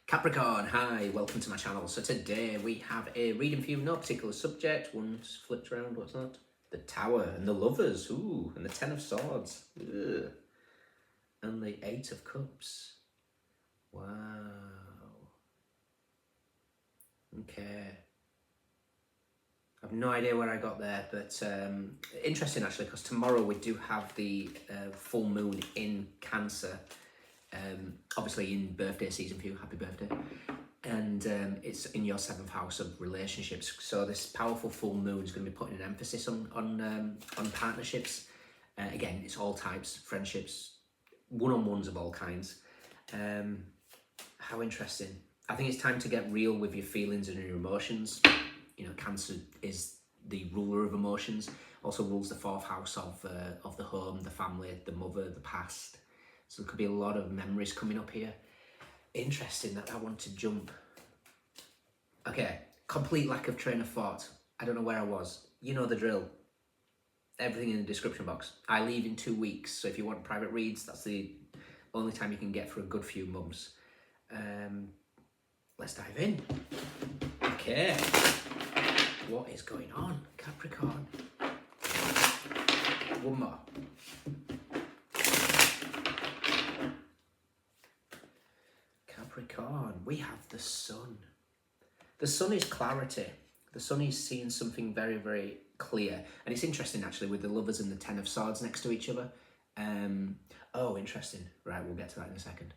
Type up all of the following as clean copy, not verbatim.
Capricorn, hi, welcome to my channel. So today we have a reading for you, no particular subject. One's flipped around, what's that? The Tower and the Lovers, ooh, and the Ten of Swords, ugh. And the Eight of Cups. Wow. Okay. I've no idea where I got there, but interesting actually, because tomorrow we do have the full moon in Cancer. Obviously in birthday season for you, happy birthday. And it's in your 7th house of relationships. So this powerful full moon is going to be putting an emphasis on partnerships. Again, it's all types, friendships, one-on-ones of all kinds. How interesting. I think it's time to get real with your feelings and your emotions. You know, Cancer is the ruler of emotions. Also rules the 4th house of the home, the family, the mother, the past. So there could be a lot of memories coming up here. Interesting that I want to jump. Okay, complete lack of train of thought. I don't know where I was. You know the drill. Everything in the description box. I leave in 2 weeks, so if you want private reads, that's the only time you can get for a good few months. Let's dive in. Okay. What is going on, Capricorn? One more. Capricorn, we have the sun. The sun is clarity. The sun is seeing something very, very clear. And it's interesting actually with the Lovers and the Ten of Swords next to each other. Oh, interesting. Right, we'll get to that in a second.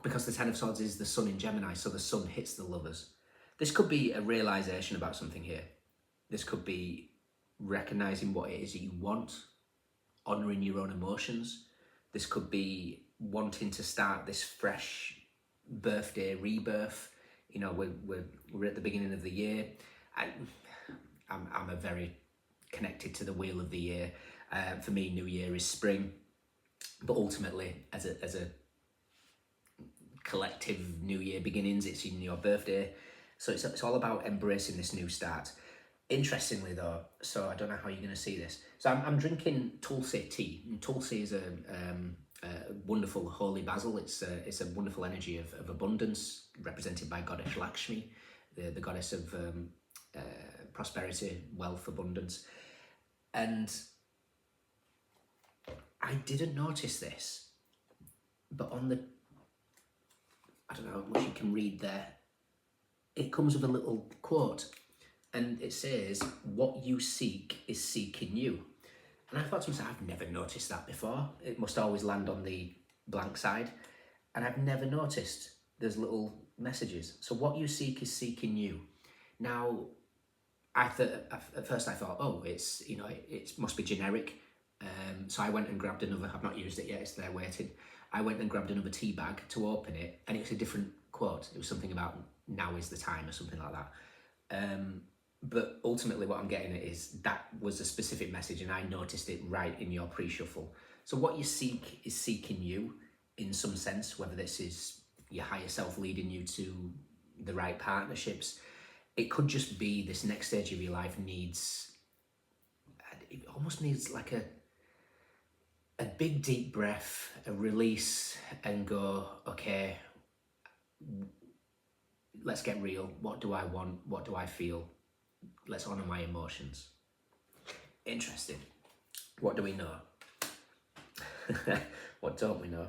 Because the Ten of Swords is the sun in Gemini, so the sun hits the Lovers. This could be a realization about something here. This could be recognizing what it is that you want, honoring your own emotions. This could be wanting to start this fresh birthday rebirth. You know, we're at the beginning of the year. I'm a very connected to the wheel of the year. For me, New Year is spring, but ultimately, as a collective New Year beginnings, it's in your birthday. So it's all about embracing this new start. Interestingly though, so I don't know how you're going to see this. So I'm drinking Tulsi tea. And Tulsi is a wonderful holy basil. It's a wonderful energy of abundance, represented by Goddess Lakshmi, the goddess of prosperity, wealth, abundance. And I didn't notice this, but on the, I don't know how much you can read there, it comes with a little quote, and it says, "What you seek is seeking you." And I thought to myself, I've never noticed that before. It must always land on the blank side. And I've never noticed there's little messages. So what you seek is seeking you. Now, at first I thought, oh, it's, you know, it must be generic. So I went and grabbed another, I've not used it yet, it's there waiting. I went and grabbed another tea bag to open it, and it was a different quote. It was something about now is the time or something like that. But ultimately what I'm getting at is that was a specific message, and I noticed it right in your pre-shuffle. So what you seek is seeking you in some sense, whether this is your higher self leading you to the right partnerships. It could just be this next stage of your life needs, it almost needs like a big deep breath, a release, and go, okay, let's get real. What do I want? What do I feel? Let's honour my emotions. Interesting. What do we know? What don't we know?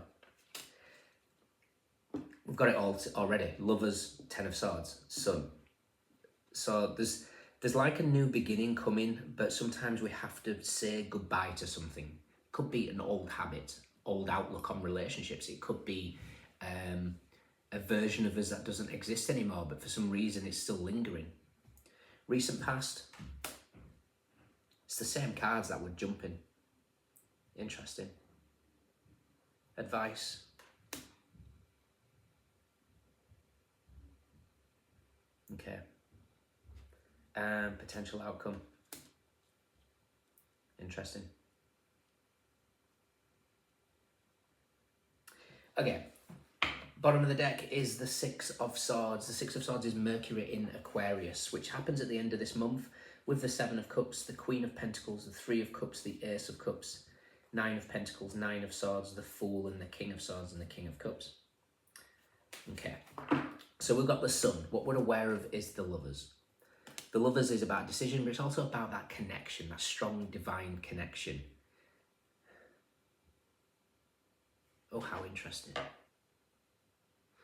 We've got it all already. Lovers, Ten of Swords, Sun. So there's like a new beginning coming, but sometimes we have to say goodbye to something. Could be an old habit, old outlook on relationships. It could be a version of us that doesn't exist anymore, but for some reason it's still lingering. Recent past, it's the same cards that were jumping. Interesting. Advice. Okay. Potential outcome. Interesting. Okay. Bottom of the deck is the Six of Swords. The Six of Swords is Mercury in Aquarius, which happens at the end of this month with the Seven of Cups, the Queen of Pentacles, the Three of Cups, the Ace of Cups, Nine of Pentacles, Nine of Swords, the Fool, and the King of Swords and the King of Cups. So we've got the Sun. What we're aware of is the Lovers. The Lovers is about decision, but it's also about that connection, that strong divine connection. Oh, how interesting.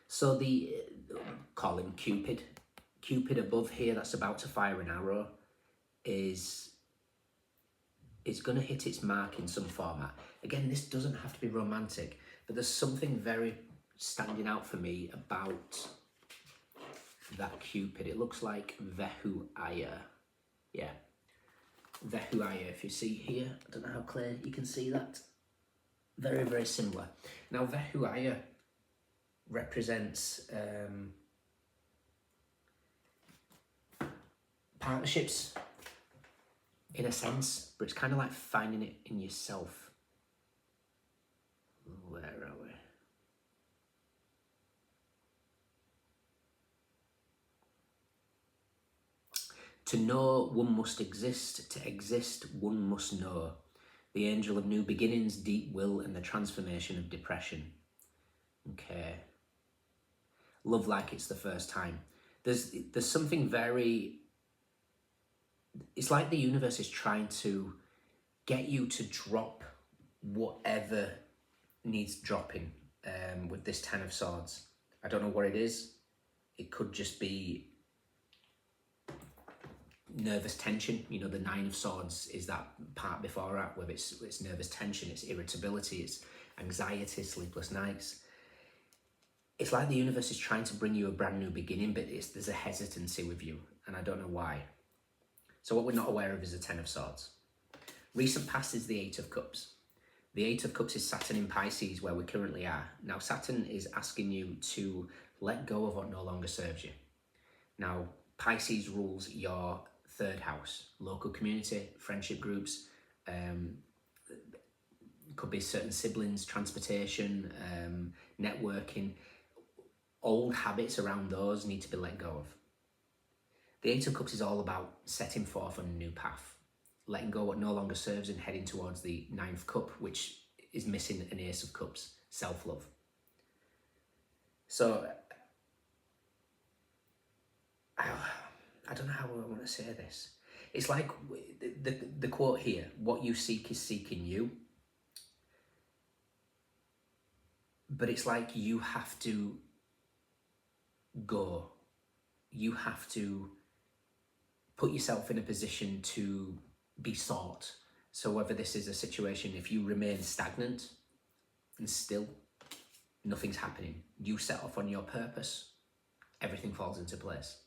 So call him Cupid. Cupid above here that's about to fire an arrow is going to hit its mark in some format. Again, this doesn't have to be romantic, but there's something very standing out for me about that Cupid. It looks like Vehuaya. Yeah, Vehuaya. If you see here, I don't know how clear you can see that. Very, very similar. Now, Vehuaya represents partnerships in a sense, but it's kind of like finding it in yourself. Where are we? To know, one must exist. To exist, one must know. The angel of new beginnings, deep will, and the transformation of depression. Okay. Love like it's the first time. There's something very... It's like the universe is trying to get you to drop whatever needs dropping with this Ten of Swords. I don't know what it is. It could just be nervous tension. You know, the Nine of Swords is that part before that, where it's nervous tension, it's irritability, it's anxiety, sleepless nights. It's like the universe is trying to bring you a brand new beginning, but there's a hesitancy with you, and I don't know why. So what we're not aware of is the Ten of Swords. Recent past is the Eight of Cups. The Eight of Cups is Saturn in Pisces, where we currently are. Now, Saturn is asking you to let go of what no longer serves you. Now, Pisces rules your third house, local community, friendship groups, could be certain siblings, transportation, networking. Old habits around those need to be let go of. The Eight of Cups is all about setting forth on a new path, letting go what no longer serves and heading towards the Ninth Cup, which is missing an Ace of Cups, self-love. So, I don't know how I want to say this. It's like the quote here, what you seek is seeking you. But it's like you have to go. You have to put yourself in a position to be sought. So whether this is a situation, if you remain stagnant and still nothing's happening, you set off on your purpose, everything falls into place.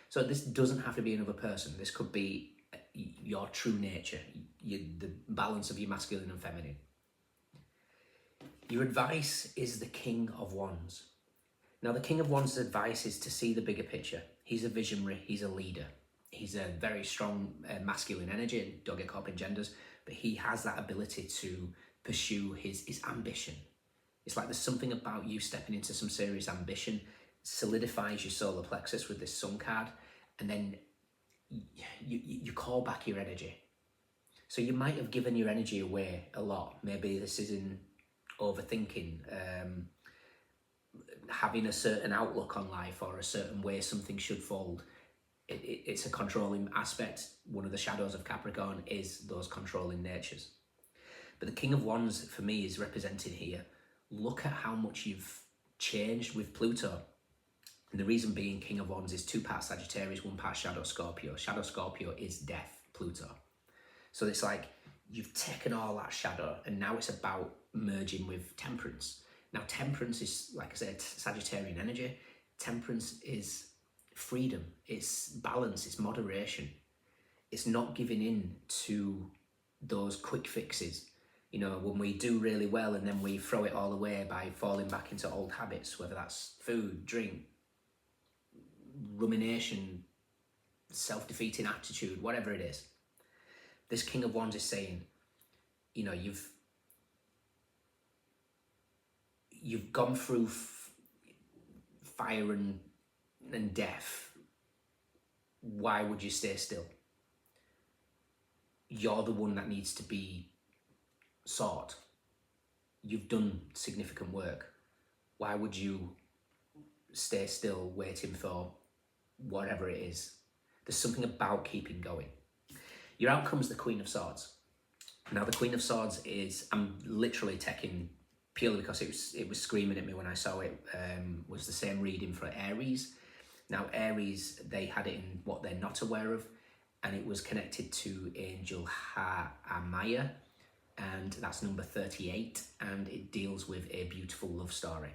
So this doesn't have to be another person. This could be your true nature, the balance of your masculine and feminine. Your advice is the King of Wands. Now, the King of Wands' advice is to see the bigger picture. He's a visionary, he's a leader. He's a very strong masculine energy, don't get caught up in genders, but he has that ability to pursue his ambition. It's like there's something about you stepping into some serious ambition, solidifies your solar plexus with this Sun card, and then you call back your energy. So you might have given your energy away a lot. Maybe this is in overthinking, having a certain outlook on life or a certain way something should fold. It's a controlling aspect. One of the shadows of Capricorn is those controlling natures. But the King of Wands for me is represented here. Look at how much you've changed with Pluto. And the reason being, King of Wands is 2 parts Sagittarius, 1 part Shadow Scorpio. Shadow Scorpio is death, Pluto. So it's like you've taken all that shadow and now it's about merging with Temperance. Now, Temperance is, like I said, Sagittarian energy. Temperance is freedom, it's balance, it's moderation. It's not giving in to those quick fixes. You know, when we do really well and then we throw it all away by falling back into old habits, whether that's food, drink, rumination, self-defeating attitude, whatever it is. This King of Wands is saying, you know, you've gone through fire and death. Why would you stay still? You're the one that needs to be sought. You've done significant work. Why would you stay still waiting for whatever it is. There's something about keeping going. Your outcome's the Queen of Swords. Now the Queen of Swords is, I'm literally taking, purely because it was screaming at me when I saw it, was the same reading for Aries. Now Aries, they had it in what they're not aware of, and it was connected to Angel Amaya, and that's number 38, and it deals with a beautiful love story.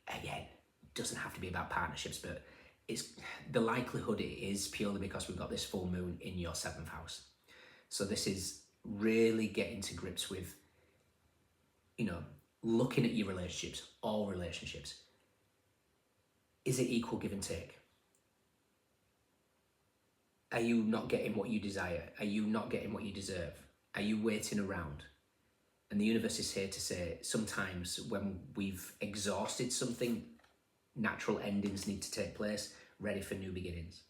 Again, doesn't have to be about partnerships, but it's the likelihood it is purely because we've got this full moon in your 7th house. So this is really getting to grips with, you know, looking at your relationships, all relationships. Is it equal give and take? Are you not getting what you desire? Are you not getting what you deserve? Are you waiting around? And the universe is here to say, sometimes when we've exhausted something, natural endings need to take place, ready for new beginnings.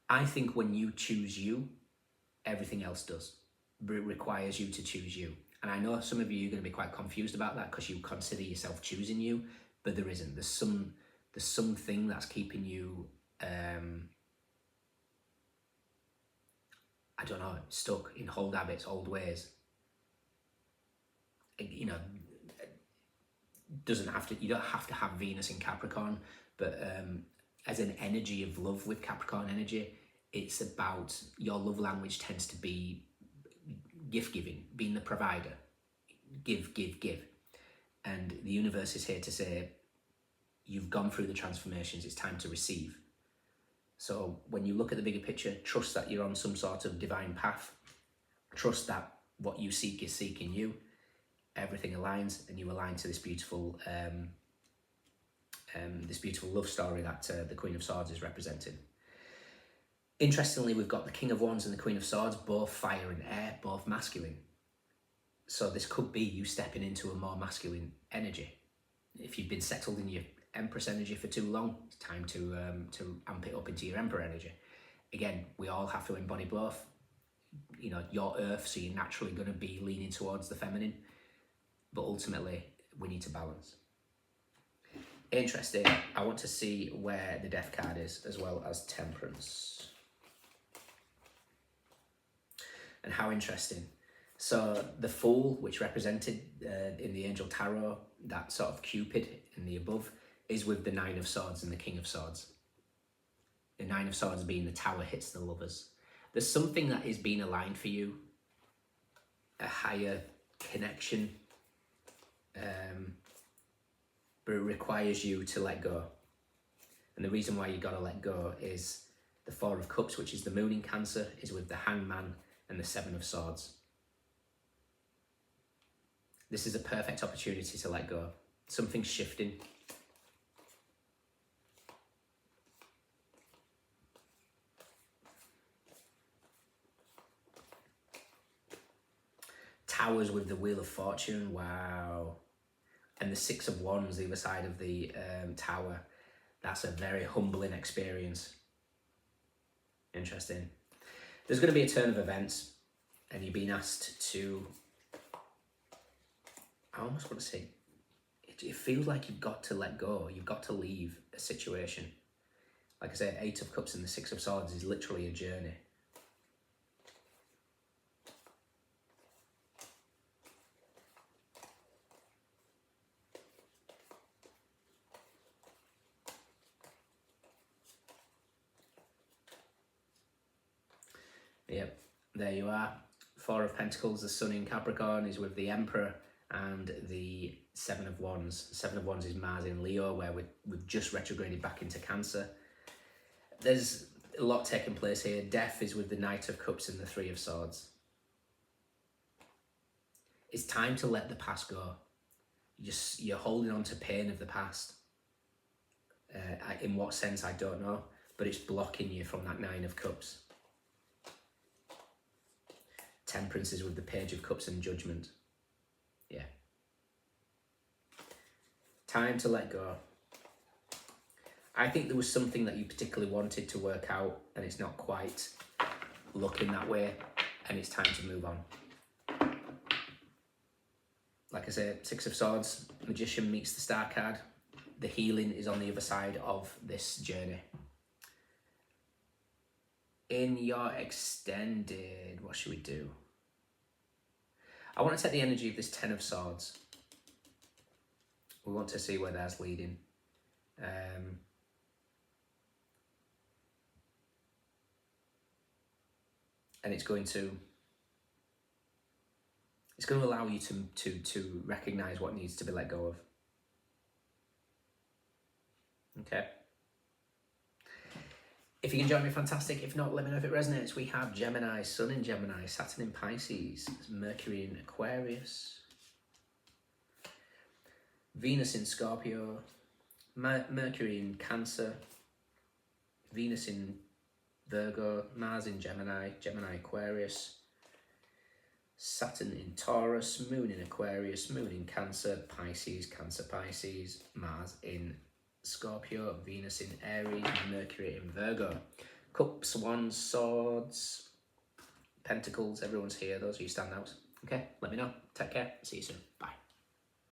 I think when you choose you, everything else does. But it requires you to choose you. And I know some of you are going to be quite confused about that because you consider yourself choosing you, but there isn't. There's something that's keeping you, I don't know, stuck in old habits, old ways. You know, you don't have to have Venus in Capricorn, but as an energy of love with Capricorn energy, it's about, your love language tends to be gift giving, being the provider. Give, give, give. And the universe is here to say, you've gone through the transformations, it's time to receive. So when you look at the bigger picture, trust that you're on some sort of divine path. Trust that what you seek is seeking you. Everything aligns, and you align to this beautiful love story that the Queen of Swords is representing. Interestingly, we've got the King of Wands and the Queen of Swords, both fire and air, both masculine. So this could be you stepping into a more masculine energy. If you've been settled in your Empress energy for too long, it's time to amp it up into your Emperor energy. Again, we all have to embody both. You know, you're Earth, so you're naturally going to be leaning towards the feminine. But ultimately, we need to balance. Interesting. I want to see where the Death card is, as well as Temperance. And how interesting. So the Fool, which represented in the Angel Tarot, that sort of Cupid in the above, is with the Nine of Swords and the King of Swords. The Nine of Swords being the Tower hits the lovers. There's something that is being aligned for you, a higher connection, but it requires you to let go. And the reason why you got to let go is the Four of Cups, which is the moon in Cancer, is with the Hangman and the Seven of Swords. This is a perfect opportunity to let go. Something's shifting. Towers with the Wheel of Fortune, wow. And the Six of Wands, the other side of the tower. That's a very humbling experience. Interesting. There's going to be a turn of events, and you're being asked to, I almost want to say, it feels like you've got to let go. You've got to leave a situation. Like I said, Eight of Cups and the Six of Swords is literally a journey. Yep, there you are. Four of Pentacles, the Sun in Capricorn is with the Emperor, and the Seven of Wands. Seven of Wands is Mars in Leo, where we've just retrograded back into Cancer. There's a lot taking place here. Death is with the Knight of Cups and the Three of Swords. It's time to let the past go. You're holding on to pain of the past. In what sense, I don't know, but it's blocking you from that Nine of Cups. Temperance is with the Page of Cups and Judgment. Yeah. Time to let go. I think there was something that you particularly wanted to work out, and it's not quite looking that way, and it's time to move on. Like I say, Six of Swords, Magician meets the Star card. the healing is on the other side of this journey. In your extended, what should we do? I want to take the energy of this Ten of Swords. We want to see where that's leading. And it's going to allow you to recognize what needs to be let go of. Okay. If you can join me, fantastic. If not, let me know if it resonates. We have Gemini, Sun in Gemini, Saturn in Pisces, Mercury in Aquarius, Venus in Scorpio, Mercury in Cancer, Venus in Virgo, Mars in Gemini, Gemini Aquarius, Saturn in Taurus, Moon in Aquarius, Moon in Cancer, Pisces, Cancer Pisces, Mars in Scorpio, Venus in Aries, Mercury in Virgo. Cups, Wands, Swords, Pentacles, everyone's here. Those of you stand out. Okay, let me know. Take care. See you soon. Bye.